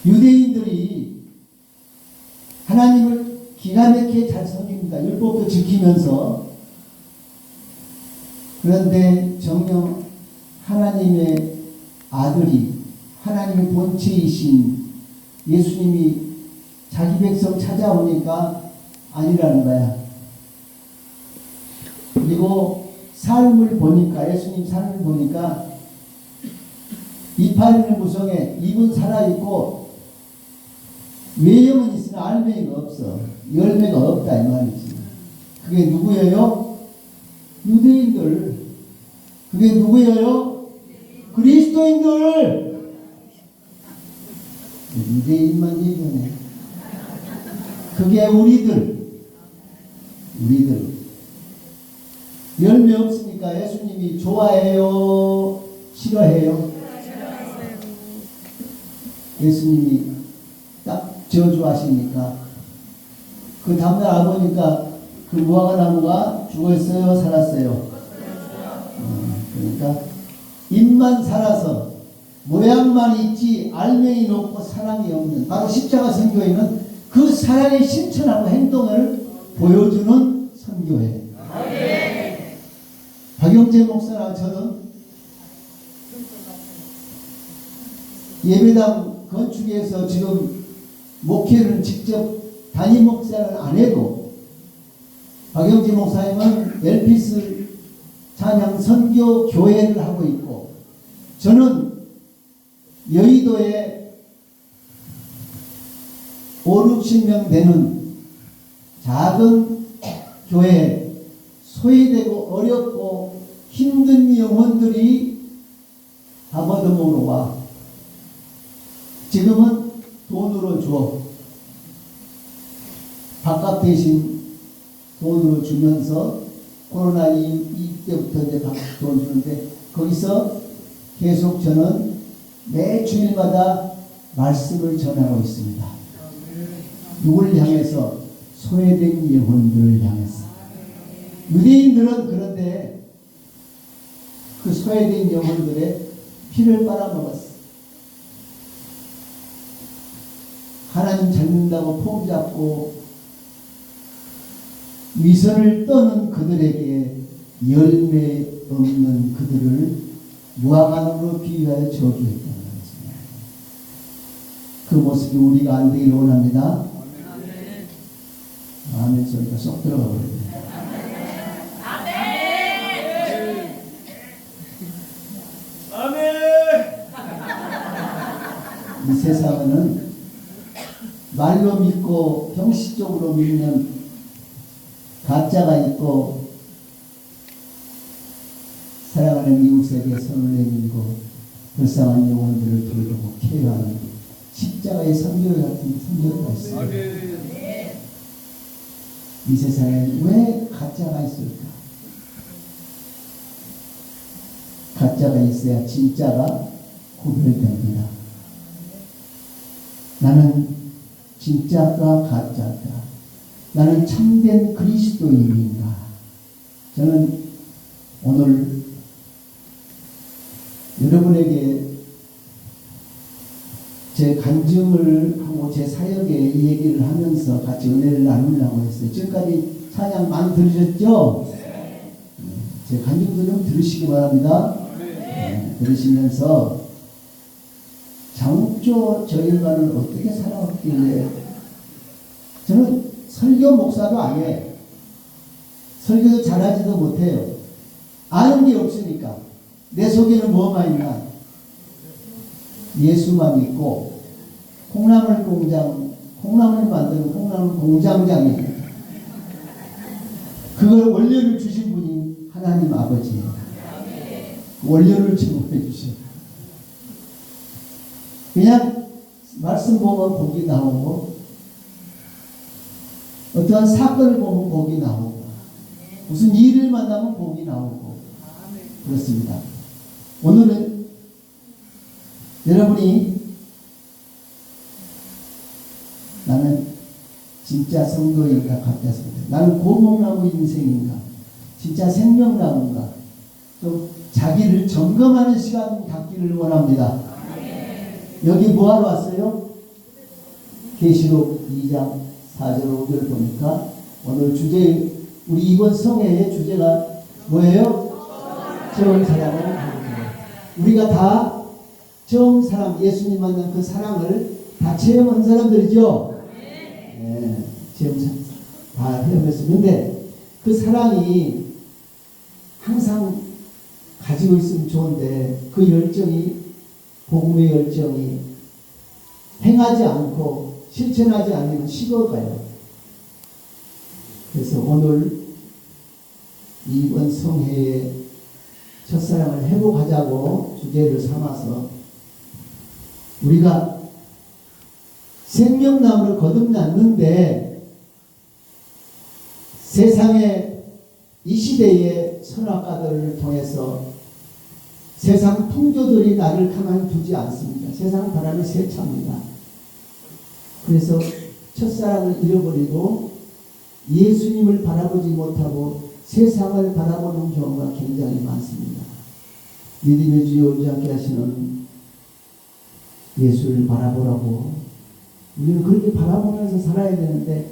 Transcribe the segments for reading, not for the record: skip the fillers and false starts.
유대인들이 하나님을 기가 막히게 잘 섬깁니다. 율법도 지키면서. 그런데 정녕 하나님의 아들이, 하나님의 본체이신 예수님이 자기 백성 찾아오니까 아니라는 거야. 그리고 삶을 보니까, 예수님 삶을 보니까 이파리는 무성해, 입은 살아있고 외형은 있으나 알맹이가 없어. 열매가 없다 이 말이지. 그게 누구예요? 유대인들. 그게 누구예요? 그리스도인들. 유대인만 얘기하네. 그게 우리들. 열매 없으니까 예수님이 좋아해요? 싫어해요? 예수님이 딱 저주하시니까 그 다음날 알아보니까 그 무화과나무가 죽었어요? 살았어요? 그러니까 잎만 살아서 모양만 있지 알맹이는 없고 사랑이 없는, 바로 십자가 선교회는 그 사랑의 실천하고 행동을 보여주는 선교회. 박영재 목사랑 저는 예배당 건축에서 지금 목회를 직접 담임 목사는 안 해도 박영재 목사님은 엘피스 찬양 선교 교회를 하고 있고, 저는 여의도에 5,60명 되는 작은 교회, 소외되고 어렵고 힘든 영혼들이 밥 얻어먹으러 와. 지금은 돈으로 줘. 밥값 대신 돈으로 주면서 코로나 이때부터 이제 돈 주는데, 거기서 계속 저는 매 주일마다 말씀을 전하고 있습니다. 누구를 향해서? 소외된 영혼들을 향해서. 유대인들은 그런데 그 소외된 영혼들의 피를 빨아먹었어. 하나님 찾는다고 폼 잡고 위선을 떠는 그들에게 열매 없는 그들을 무화과나무로 비유하여 저주했다는 것입니다. 그 모습이 우리가 안 되기를 원합니다. 아멘 소리가 쏙 들어가 버렸네. 이 세상에는 말로 믿고 형식적으로 믿는 가짜가 있고, 사랑하는 이웃에게 손을 내밀고 불쌍한 영혼들을 돌보고 케어하는 십자가의 선교 같은 선교가 있습니다. 이 세상에 왜 가짜가 있을까? 가짜가 있어야 진짜가 구별됩니다. 나는 진짜가 가짜다. 나는 참된 그리스도인인가? 저는 오늘 여러분에게 제 간증을 하고 제 사역에 이 얘기를 하면서 같이 은혜를 나누려고 했어요. 지금까지 찬양 많이 들으셨죠? 제 간증도 좀 들으시기 바랍니다. 들으시면서 장욱조 저 일반을 어떻게 살아왔길래, 저는 설교 목사도 아니에요. 설교도 잘하지도 못해요. 아는 게 없으니까. 내 속에는 뭐가 있나? 예수만 있고, 콩나물 만드는 콩나물 공장장이에요. 그걸 원료를 주신 분이 하나님 아버지예요. 원료를 제공해 주셔요. 그냥 말씀 보면 복이 나오고, 어떠한 사건을 보면 복이 나오고, 무슨 일을 만나면 복이 나오고, 그렇습니다. 오늘은 여러분이 나는 진짜 성도인가 가짜 성도, 나는 고목나무 인생인가 진짜 생명나무인가, 좀 자기를 점검하는 시간 갖기를 원합니다. 여기 뭐하러 왔어요? 계시록 2장 4절 5절 보니까 오늘 주제, 우리 이번 성회의 주제가 뭐예요? 처음 사랑을 하는 거예요. 우리가 다 처음 사랑, 예수님 만난 그 사랑을 다 체험한 사람들이죠? 네, 체험 다 체험했었는데 그 사랑이 항상 가지고 있으면 좋은데 그 열정이, 복음의 열정이 행하지 않고 실천하지 않으면 식어가요. 그래서 오늘 이번 성회에 첫사랑을 회복하자고 주제를 삼아서 우리가 생명나무를 거듭났는데 세상의 이 시대의 선악가들을 통해서 세상 풍조들이 나를 가만히 두지 않습니다. 세상 바람이 세차입니다. 그래서 첫사랑을 잃어버리고 예수님을 바라보지 못하고 세상을 바라보는 경우가 굉장히 많습니다. 믿음의 주여 오지 않게 하시는 예수를 바라보라고 우리는 그렇게 바라보면서 살아야 되는데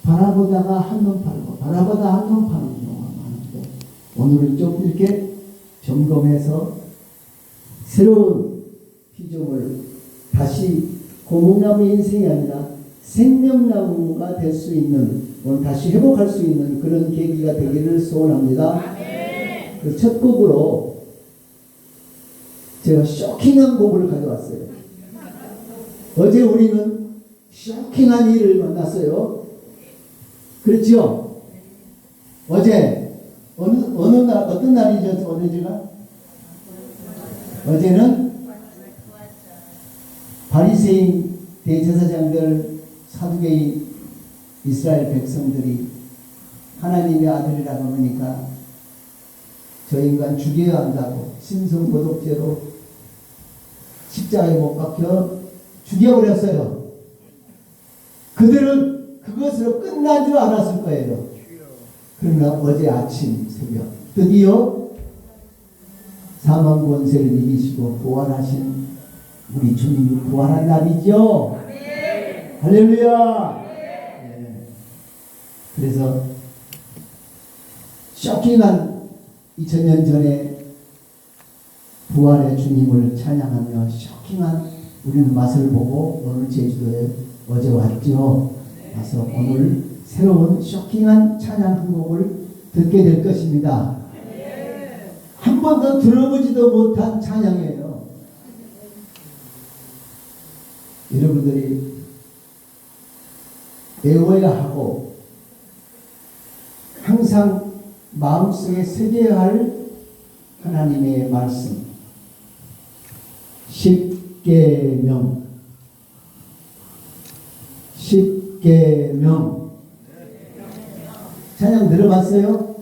바라보다가 한눈 팔고 바라보다 한눈 파는 경우가 많은데 오늘은 좀 이렇게 점검해서 새로운 피조물 다시 고목나무 인생이 아니라 생명나무가 될 수 있는 오늘 다시 회복할 수 있는 그런 계기가 되기를 소원합니다. 그 첫 곡으로 제가 쇼킹한 곡을 가져왔어요. 어제 우리는 쇼킹한 일을 만났어요. 그렇죠? 어제 어떤 날이죠? 어제가? 어제는 바리새인 대제사장들 사두개인 이스라엘 백성들이 하나님의 아들이라고 하니까 저 인간 죽여야 한다고 신성모독죄로 십자가에 못 박혀 죽여버렸어요. 그들은 그것으로 끝난 줄 알았을 거예요. 그러나 어제 아침 새벽 드디어 사망 권세를 이기시고 부활하신 우리 주님이 부활한 날이죠. 할렐루야. 네. 그래서 쇼킹한 2000년 전에 부활의 주님을 찬양하며 쇼킹한 우리는 맛을 보고 오늘 제주도에 어제 왔죠. 와서 오늘 새로운 쇼킹한 찬양 한 곡을 듣게 될 것입니다. 한 번도 들어보지도 못한 찬양이에요. 여러분들이 외워야 하고 항상 마음속에 새겨야 할 하나님의 말씀 십계명 찬양 들어봤어요?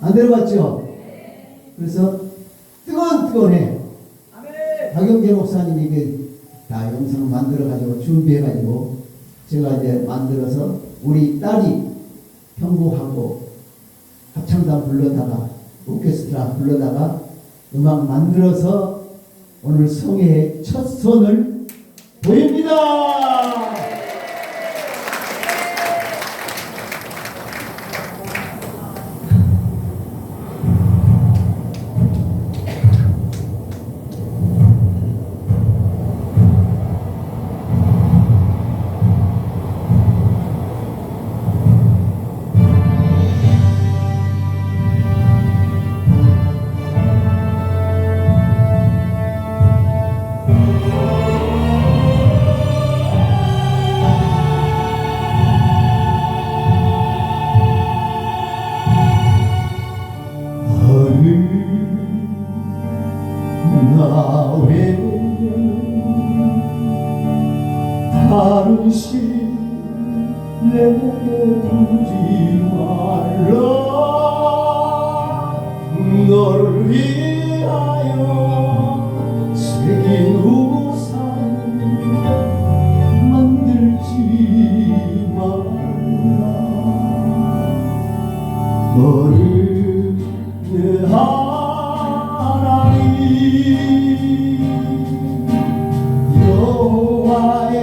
안 들어봤죠? 그래서 뜨거운해요. 박영재 목사님이 이게 다 영상을 만들어가지고 준비해가지고 제가 이제 만들어서 우리 딸이 편곡하고 합창단 불러다가 오케스트라 불러다가 음악 만들어서 오늘 성회의 첫 선을 보입니다. 다른 신 내게 두지 말라. 너를 위하여 새긴 우산 만들지 말라. 너를 내 하나님 여호와의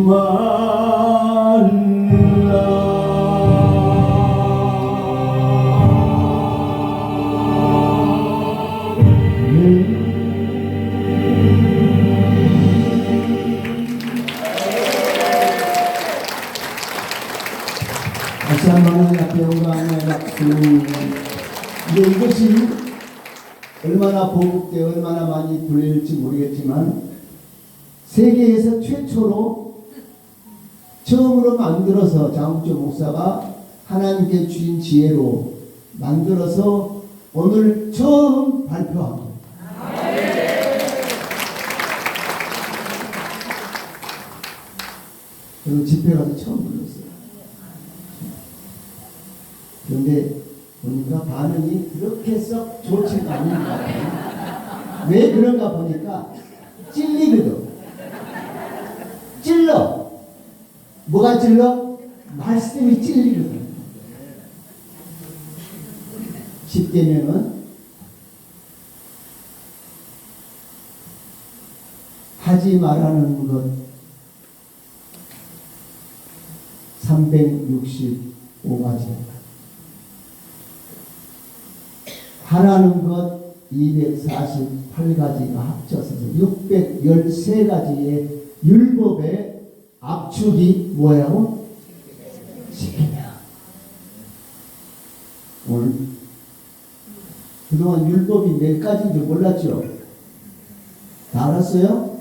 다시 한번 하나님께 영광의 박수. 이것이 얼마나 보급되어 얼마나 많이 불릴지 모르겠지만 세계에서 최초로 처음으로 만들어서 장욱조 목사가 하나님께 주신 지혜로 만들어서 오늘 처음 발표한 겁니다. 그리고 집회 가서 처음 불렀어요. 그런데 보니까 반응이 그렇게 썩 좋지가 않은 것 같아요. 왜 그런가 보니까 찔리거든. 찔러. 뭐가 찔러? 말씀이 찔리거든. 10개명은 하지 말라는 것 365가지, 하라는 것 248가지가 합쳐서 613가지의 율법의 압축이 뭐라고? 10개명. 오늘 그동안 율법이 몇 가지인지 몰랐죠? 다 알았어요?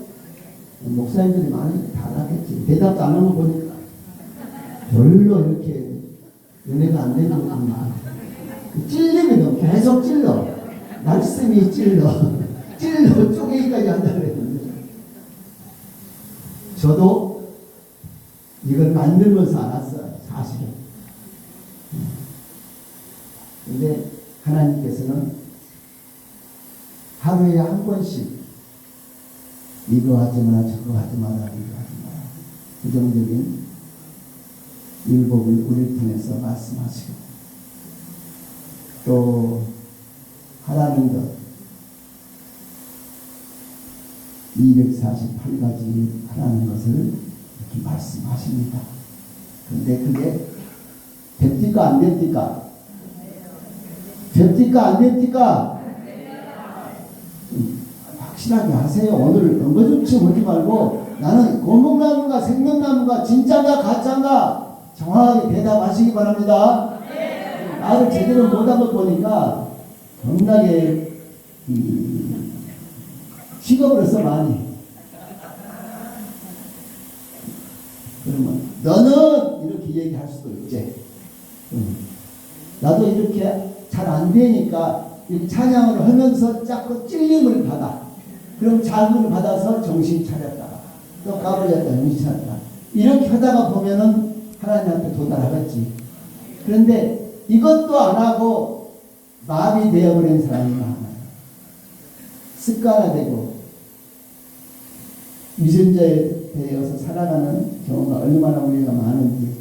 목사님들이 많이 다 알았겠지. 대답도 안 하는 거 보니까 별로 이렇게 은혜가 안 되는 거구나. 찔리면 계속 찔러. 말씀이 찔러. 찔러 쪼개기까지 한다 그랬는데 저도 이걸 만들면서 알았어요. 사실은. 근데 하나님께서는 하루에 한 번씩 이거 하지 마라 저거 하지 마라 이거 하지 마라 부정적인 율법을 우리를 통해서 말씀하시고 또 하라는 것 248가지 하라는 것을 이렇게 말씀하십니다. 그런데 그게 됩니까 안 됩니까? 됩니까 안 됩니까? 확실하게 하세요. 오늘 엉거주춤 오지 말고 나는 고목나무가 생명나무가 진짜인가 가짜인가 정확하게 대답하시기 바랍니다. 나를 제대로 못한 것 보니까 겁나게 식어버렸어 많이. 그러면 너는 이렇게 얘기할 수도 있지. 나도 이렇게 잘 안 되니까 이렇게 찬양을 하면서 자꾸 찔림을 받아. 그럼 자극을 받아서 정신 차렸다가 또 까불렸다 정신 차렸다. 이렇게 하다가 보면은 하나님 앞에 도달하겠지. 그런데 이것도 안 하고 마음이 되어버린 사람이 많아요. 습관화되고 유전자에 되어서 살아가는 경우가 얼마나 우리가 많은지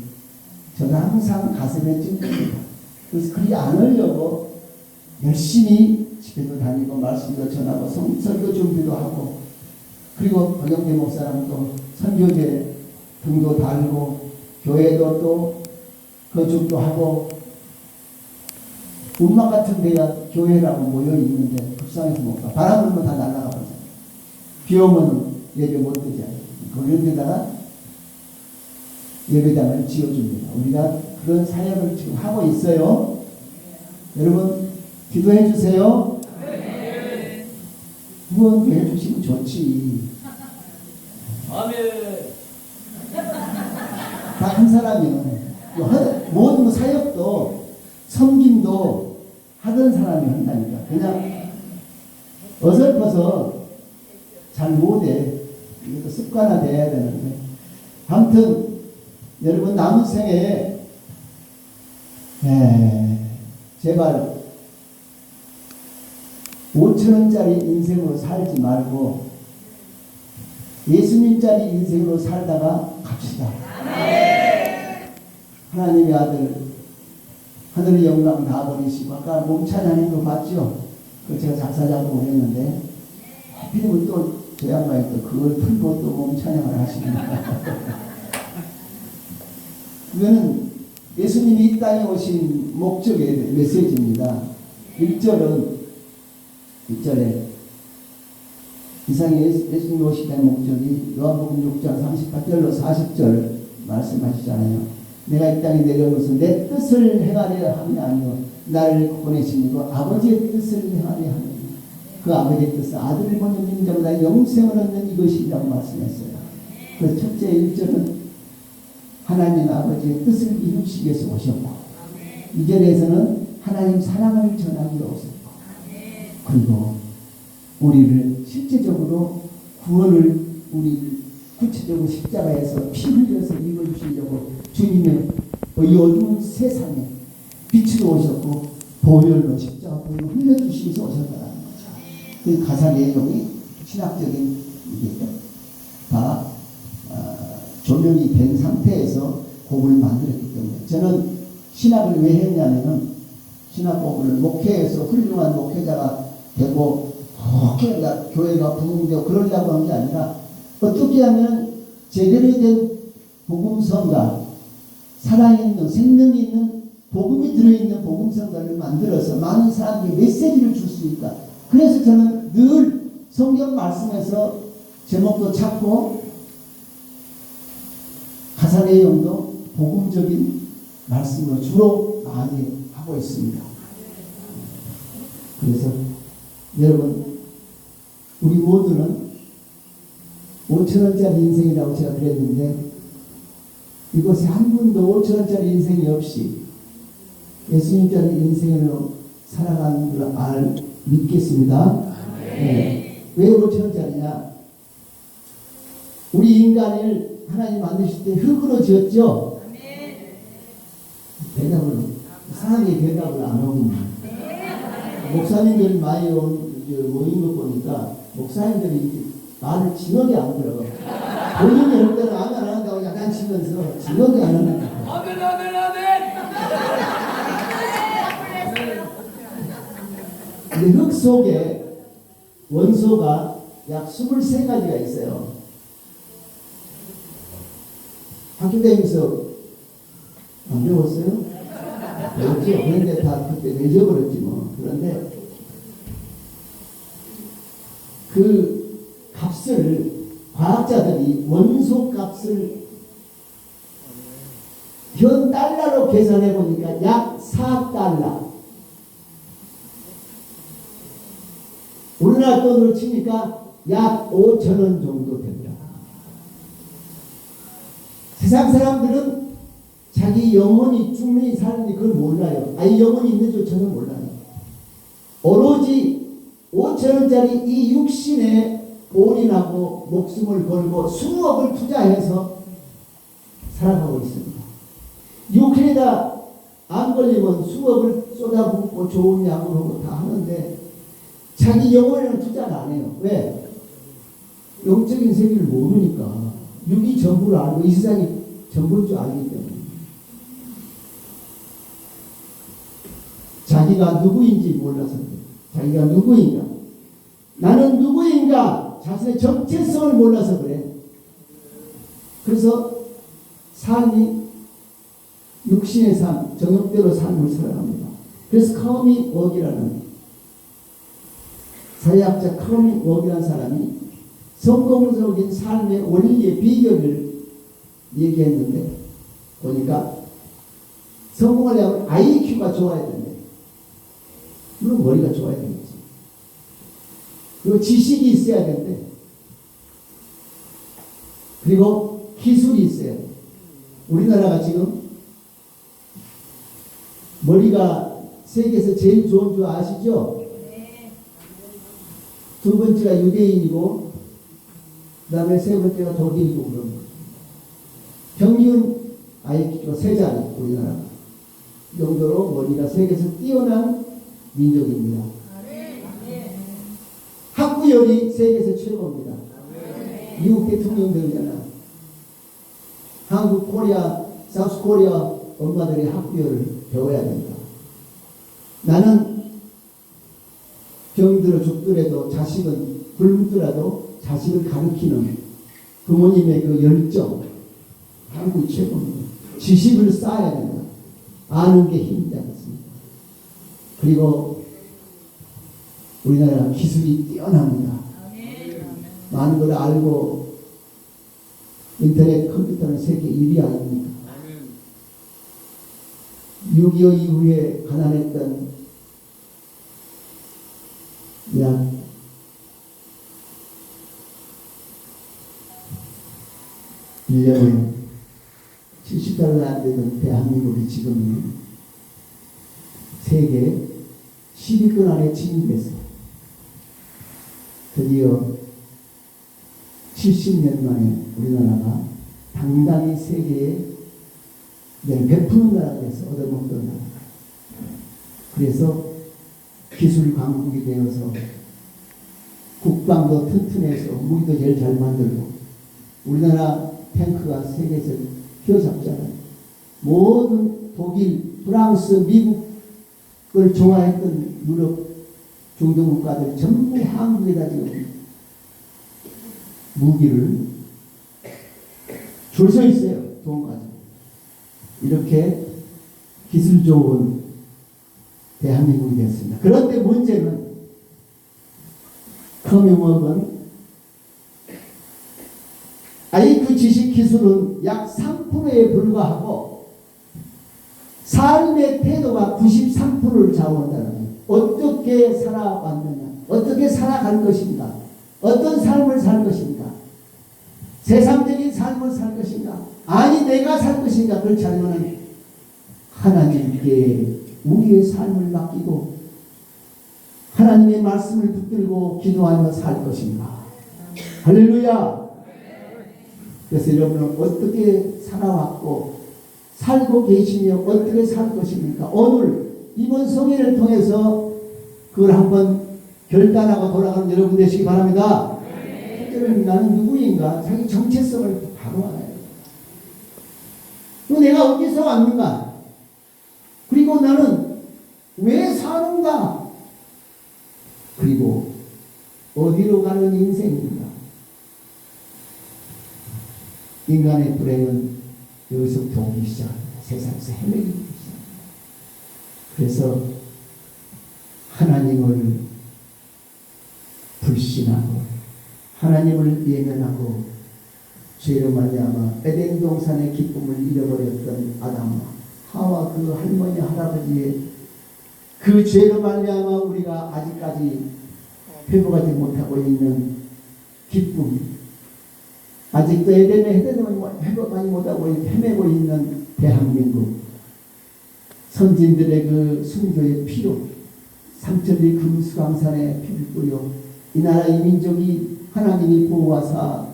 저는 항상 가슴에 찔립니다. 그래서 그리 안 하려고 열심히 집회도 다니고 말씀도 전하고 설교 준비도 하고 그리고 박영재 목사랑 또 선교제 등도 달고 교회도 또 거죽도 하고 운막 같은 데가 교회라고 모여 있는데 불쌍해서 못 가. 바람 불면 다 날아가 버리잖아요. 비 오면 예배 못 되잖아요. 그런 데다가 예배당을 지어줍니다. 우리가 그런 사역을 지금 하고 있어요. 여러분 기도해 주세요. 후원도 해주시면 좋지. 아멘. 다 한 사람이면 모든 사역도 섬김도 하던 사람이 한다니까. 그냥 어설퍼서 잘 못해. 이것도 습관화돼야 되는데. 아무튼 여러분 남은 생에 제발 5,000원짜리 인생으로 살지 말고 예수님짜리 인생으로 살다가 갑시다. 하나님의 아들 하늘의 영광 다 버리시고 아까 몸찬양인 거 봤죠? 그 제가 작사작곡을 했는데 하필이면 또 저 양반이 또 그걸 풀고 또 몸찬양을 하십니다. 이거는 예수님이 이 땅에 오신 목적의 메시지입니다. 1절에 이상의 예수님이 오시다는 목적이 요한복음 6장 38절로 40절 말씀하시잖아요. 내가 이 땅에 내려온 것은 내 뜻을 행하려 함이 아니요 나를 보내신 이고 아버지의 뜻을 행하려 함이니 그 아버지의 뜻은 아들을 보는 믿는 영생을 얻는 이것이라고 말씀했어요. 그 첫째 1절은 하나님 아버지의 뜻을 이루시기 위해서 오셨고 2절에서는 하나님 사랑을 전하기 위해 오셨고 그리고 우리를 실제적으로 구원을 우리를 구체적으로 십자가에서 피 흘려서 입어주시려고 주님의 이 어두운 세상에 빛으로 오셨고 보혈로 십자가 보혈을 흘려주시기 위해서 오셨다는 거죠. 그 가사 내용이 신학적인 이게 다 조명이 된 상태에서 곡을 만들었기 때문에 저는 신학을 왜 했냐면은 신학 공부를 목회에서 훌륭한 목회자가 되고 교회가 부흥되고 그러려고 한 게 아니라 어떻게 하면 제대로 된 복음성가 살아있는 생명이 있는 복음이 들어있는 복음성가를 만들어서 많은 사람들이 메시지를 줄 수 있다. 그래서 저는 늘 성경 말씀에서 제목도 찾고 가사 내용도 복음적인 말씀으로 주로 많이 하고 있습니다. 그래서 여러분 우리 모두는 5,000원짜리 인생이라고 제가 그랬는데 이것에 한 분도 5,000원짜리 인생이 없이 예수님처럼 인생으로 살아가는 걸 믿겠습니다. 네. 왜 5,000원짜리냐? 우리 인간을 하나님 만드실 때 흙으로 지었죠? 대답을 이상하게 대답을 안 하고 목사님들이 많이 모인 거 보니까 목사님들이 말을 진하게 안 들어. 본인이 할 때는 아멘 안 한다고 약간 치면서 진하게 안 하는 거야. 아멘 아멘 아멘. 근데 흙 속에 원소가 약 23가지가 있어요. 학교 다니면서 안 배웠어요? 배웠죠. 그런데 다 그때 잊어버렸지 뭐. 그런데 그 값을 과학자들이 원소 값을 현 달러로 계산해 보니까 약 4달러. 우리나라 돈으로 치니까 약 5,000원 정도 됩니다. 세상 사람들은 자기 영혼이 죽니 사는지 그걸 몰라요. 아니 영혼이 있는지 저는 몰라요. 오로지 5,000원짜리 이 육신에 올인하고 목숨을 걸고 수억을 투자해서 살아가고 있습니다. 육해에다 안 걸리면 수억을 쏟아붓고 좋은 약을 하고 다 하는데 자기 영혼에는 투자를 안 해요. 왜? 영적인 세계를 모르니까. 육이 전부를 알고 이 세상이 전부인 줄 알기 때문에. 자기가 누구인지 몰라서 그래요. 자기가 누구인가? 나는 누구인가? 자신의 정체성을 몰라서 그래. 그래서 삶이 육신의 삶, 정욕대로 삶을 살아갑니다. 그래서 커미 웍이라는 사회학자 커미 웍이라는 사람이 성공적인 삶의 원리의 비결을 얘기했는데 보니까 성공하려면 IQ가 좋아야 된대. 물론 머리가 좋아야 되겠지. 그리고 지식이 있어야 된대. 그리고 기술이 있어야 돼. 우리나라가 지금 머리가 세계에서 제일 좋은 줄 아시죠? 두 번째가 유대인이고 그 다음에 세 번째가 독일이고 그런 거죠. 평균 IQ가 3자리 우리나라 이 정도로 머리가 세계에서 뛰어난 민족입니다. 학구열이 세계에서 최고입니다. 미국 대통령들이잖아. 한국, 코리아, 사우스 코리아 엄마들이 학구열을 배워야 된다. 나는 병들어 죽더라도 자식은 굶더라도 자식을 가르치는 부모님의 그 열정 한국이 최고입니다. 지식을 쌓아야 된다. 아는 게 힘이지 않습니까? 그리고 우리나라가 기술이 뛰어납니다. 많은 걸 알고 인터넷 컴퓨터는 세계 1위 아닙니까? 6.25 이후에 가난했던 약 1년에 $70 안 되던 대한민국이 지금 세계 10위권 안에 진입했어요. 드디어 70년 만에 우리나라가 당당히 세계에 베푸는 나라가 돼서 얻어먹던 나라. 그래서 기술 강국이 되어서 국방도 튼튼해서 무기도 제일 잘 만들고 우리나라 탱크가 세계에서 휘어잡잖아요. 모든 독일, 프랑스, 미국을 좋아했던 유럽 중동 국가들 전부 한국에다 지금 무기를 줄 서 있어요. 돈 가지고. 이렇게 기술 좋은 대한민국이 됐습니다. 그런데 문제는 커뮤먼은 IQ 지식 기술은 약 3%에 불과하고 삶의 태도가 93%를 좌우한다는 거예요. 어떻게 살아왔느냐, 어떻게 살아갈 것인가, 어떤 삶을 살 것인가, 세상적인 삶을 살 것인가, 아니 내가 살 것인가. 그렇지 않으면 하나님께 우리의 삶을 맡기고 하나님의 말씀을 붙들고 기도하며 살 것인가. 할렐루야. 그래서 여러분은 어떻게 살아왔고 살고 계시며 어떻게 살 것입니까? 오늘 이번 성회를 통해서 그걸 한번 결단하고 돌아가는 여러분 되시기 바랍니다. 첫째는 나는 누구인가? 자기 정체성을 바로 알아야 돼요. 또 내가 어디서 왔는가? 그리고 나는 왜 사는가? 그리고 어디로 가는 인생인가? 인간의 불행은 여기서부터 오기 시작합니다. 세상에서 헤매기 시작합니다. 그래서 하나님을 불신하고 하나님을 예면하고 죄로 말미암아 에덴 동산의 기쁨을 잃어버렸던 아담과 하와 그 할머니 할아버지의 그 죄로 말미암아 우리가 아직까지 회복하지 못하고 있는 기쁨, 아직도 에덴을 회복하지 못하고 헤매고 있는 대한민국 선진들의 그 순교의 피로 삼천리 금수강산에 피를 뿌려 이 나라 이 민족이 하나님이 보호하사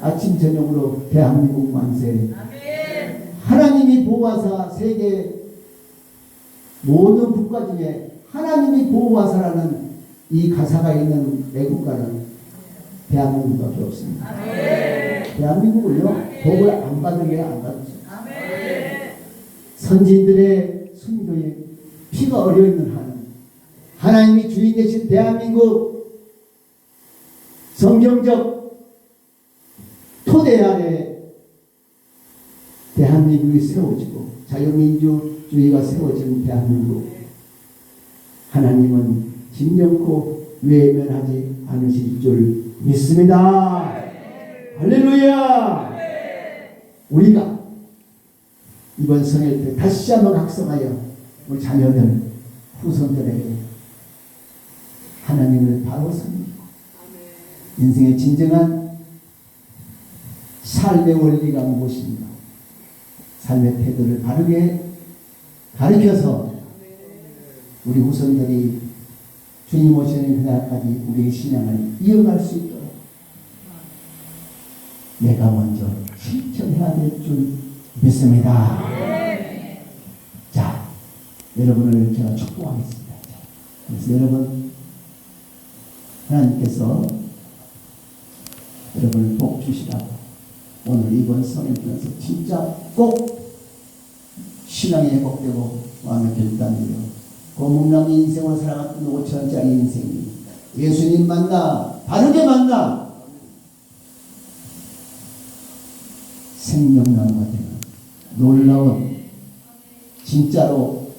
아침 저녁으로 대한민국 만세. 하나님이 보호하사 세계 모든 국가 중에 하나님이 보호하사라는 이 가사가 있는 애국가는 대한민국밖에 없습니다. 대한민국을요 복을 안 받으게 안 받으죠. 선진들의 순교에 피가 어려있는 한은 하나님이 주인 되신 대한민국 성경적 토대 아래 대한민국이 세워지고 자유민주주의가 세워진 대한민국, 하나님은 진정코 외면하지 않으실 줄 믿습니다. 할렐루야. 우리가 이번 성회 때 다시 한번 각성하여 우리 자녀들 후손들에게 하나님을 바로 섬기고 인생의 진정한 삶의 원리가 무엇인가, 삶의 태도를 바르게 가르쳐서 우리 후손들이 주님 오시는 그날까지 우리의 신앙을 이어갈 수 있도록 내가 먼저 실천해야 될 줄 믿습니다. 자, 여러분을 제가 축복하겠습니다. 그래서 여러분, 하나님께서 여러분을 복 주시라고 오늘 이번 성에 들어서 진짜 꼭 신앙이 회복되고 마음의 결단이요 고문남 인생을 살아갔던 5천원짜리 인생이 예수님 만나 바르게 만나 생명나무가 되는 놀라운 진짜로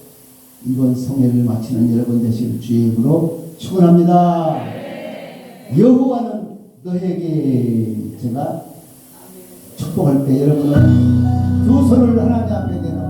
이번 성회를 마치는 여러분 되시길 주의 이름으로 축원합니다. 여호와는 너에게 제가 축복할 때 여러분은 두 손을 하나님 앞에 대고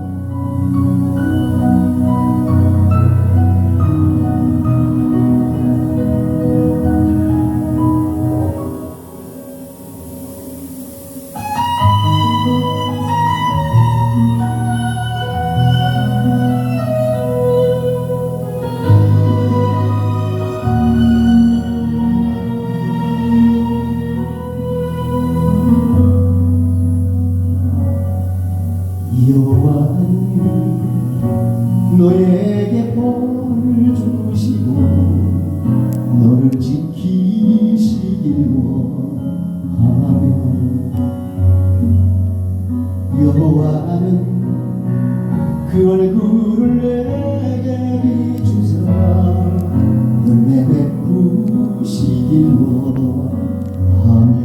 여호와는 너에게 복을 주시고 너를 지키시길 원하며 여호와는 그 얼굴을 내게 비추사 은혜 베푸시길 원하며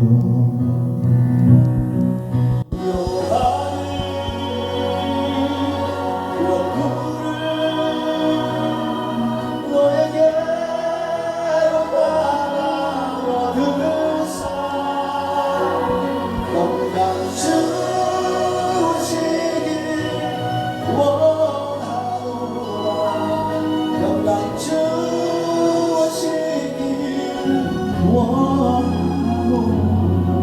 원하노라